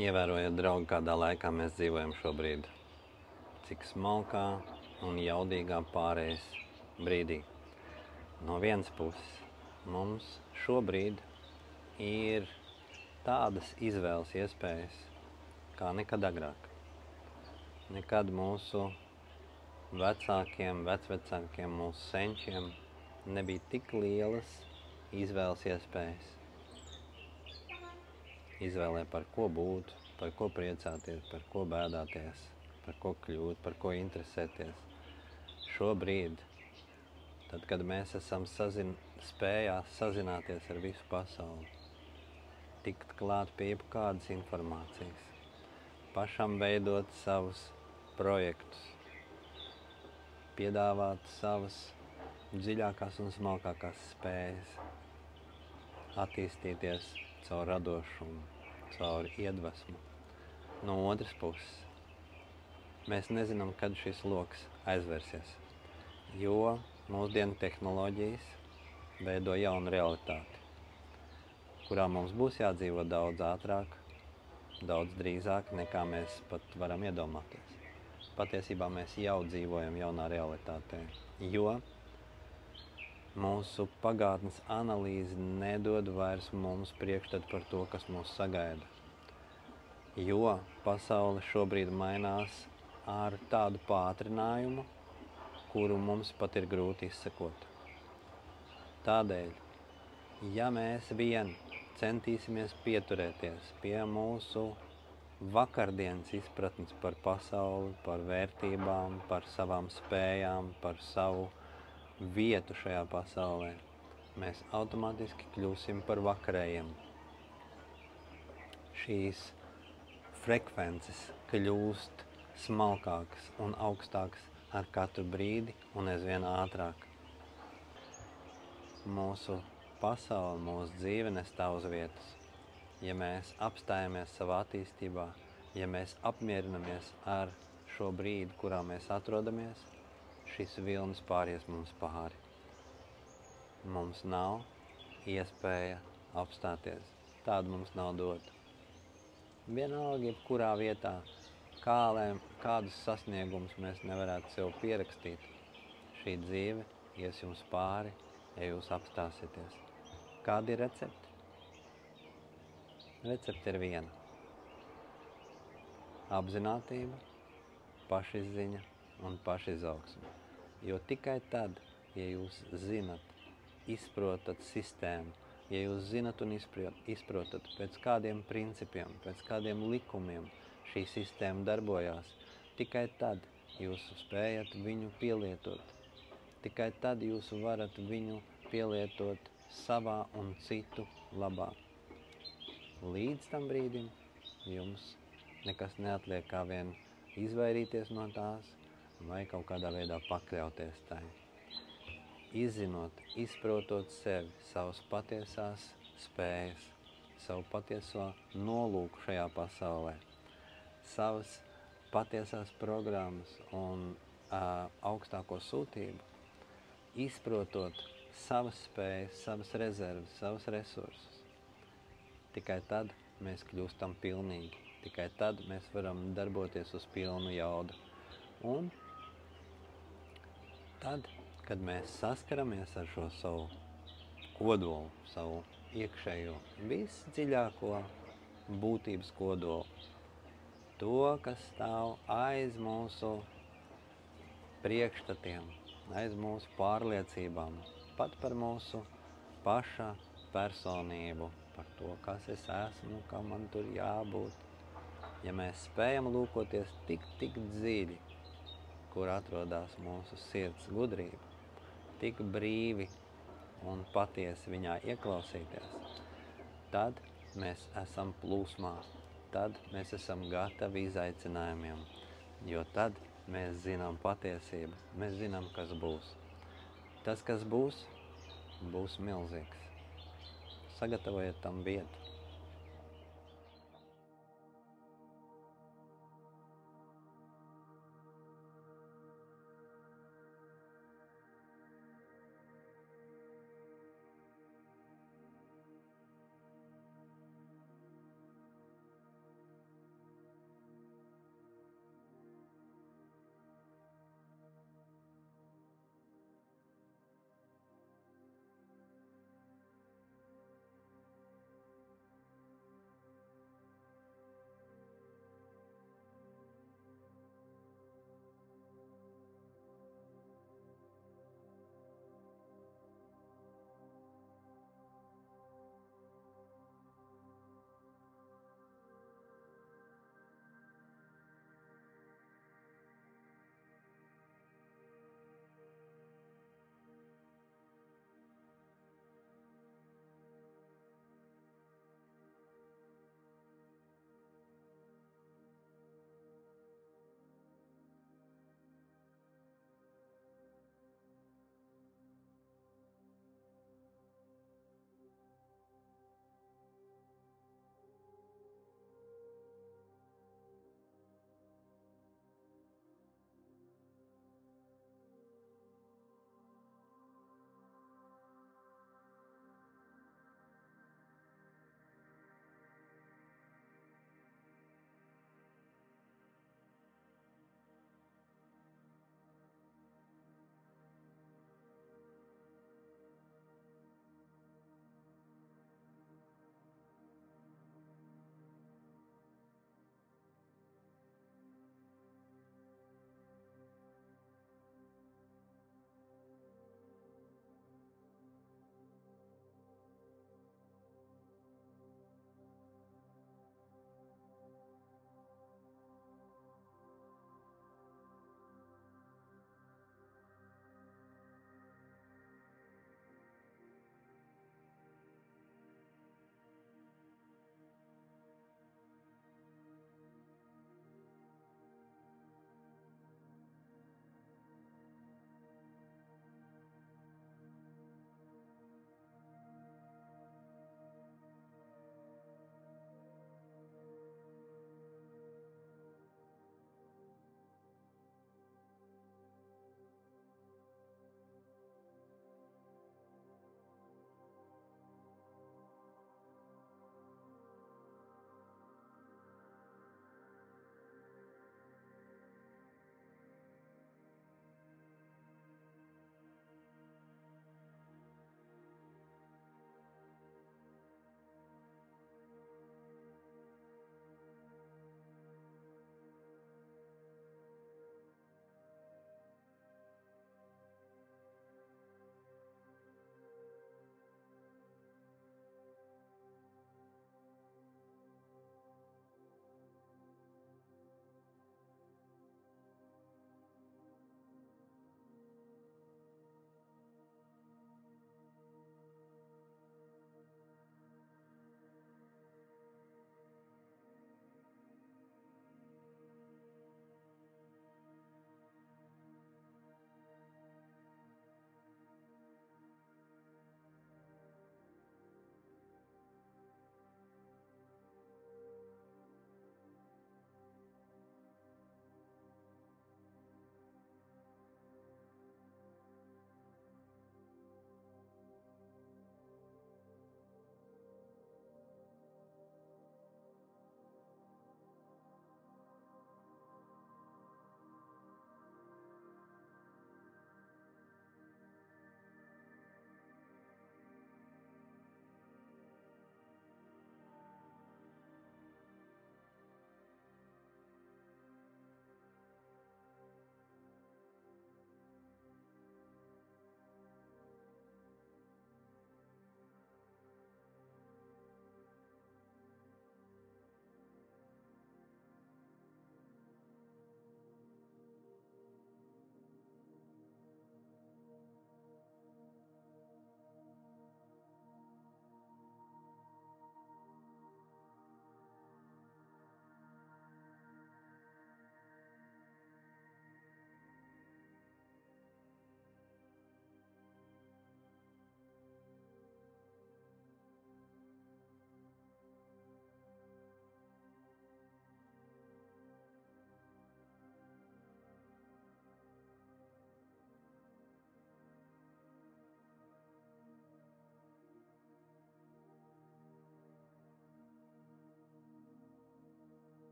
Ievērojiet, draugi, kādā laikā mēs dzīvojam šobrīd. Cik smalkā un jaudīgā pārējais brīdī. No vienas puses mums šobrīd ir tādas izvēles iespējas, kā nekad agrāk. Nekad mūsu vecākiem, vecvecākiem, mūsu senčiem nebija tik lielas izvēles iespējas. Izvēlē par ko būt, par ko priecāties, par ko bēdāties, par ko kļūt, par ko interesēties. Šobrīd, tad, kad mēs esam spējās sazināties ar visu pasauli, tikt klāt pie jebkādas informācijas, pašam veidot savus projektus, piedāvāt savas dziļākās un smalkākās spējas, attīstīties caur radošumu, caur iedvesmu. No otras puses, mēs nezinām, kad šis loks aizvērsies, jo mūsdienu tehnoloģijas veido jaunu realitāti, kurā mums būs jādzīvo daudz ātrāk, daudz drīzāk, nekā mēs pat varam iedomāties. Patiesībā mēs jau dzīvojam jaunā realitātē, jo mūsu pagātnes analīze nedod vairs mums priekšstatu par to, kas mūs sagaida. Jo pasaule šobrīd mainās ar tādu pātrinājumu, kuru mums pat ir grūti izsekot. Tādēļ, ja mēs vien centīsimies pieturēties pie mūsu vakardienas izpratnes par pasauli, par vērtībām, par savām spējām, par savu vietu šajā pasaulē, mēs automātiski kļūsim par vakarējiem. Šīs frekvences kļūst smalkākas un augstākas ar katru brīdi un aizvien ātrāk. Mūsu pasaule, mūsu dzīve nestāv uz vietas. Ja mēs apstājamies savā attīstībā, ja mēs apmierinamies ar šo brīdi, kurā mēs atrodamies, šis vilnis pāries mums pāri. Mums nav iespēja apstāties. Tāda mums nav dota. Vienalga, jebkurā vietā, kādus sasniegumus mēs nevarētu sev pierakstīt, šī dzīve ies jums pāri, ja jūs apstāsieties. Kādi ir recepti? Recepte ir viena. Apzinātība, pašizziņa un pašizaugsme. Jo tikai tad, ja jūs zinat, izprotat sistēmu, ja jūs zinat un izprotat, pēc kādiem principiem, pēc kādiem likumiem šī sistēma darbojās, tikai tad jūs spējat viņu pielietot. Tikai tad jūs varat viņu pielietot savā un citu labā. Līdz tam brīdim jums nekas neatliek kā vien izvairīties no tās vai kaut kādā veidā pakļauties tai. Izzinot, izprotot sevi, savas patiesās spējas, savu patieso nolūku šajā pasaulē, savas patiesās programmas un augstāko sūtību, izprotot savas spējas, savas rezerves, savas resursus. Tikai tad mēs kļūstam pilnīgi, tikai tad mēs varam darboties uz pilnu jaudu. Un tad, kad mēs saskaramies ar šo savu kodolu, savu iekšējo, visdziļāko būtības kodolu, to, kas stāv aiz mūsu priekšstatiem, aiz mūsu pārliecībām, pat par mūsu paša personību, par to, kas es esmu, kā man tur jābūt. Ja mēs spējam lūkoties tik dziļi, kur atrodas mūsu sirds gudrība, tik brīvi un patiesi viņā ieklausīties, tad mēs esam plūsmā, tad mēs esam gatavi izaicinājumiem, jo tad mēs zinām patiesību, mēs zinām, kas būs. Tas, kas būs, būs milzīgs. Sagatavojiet tam vietu.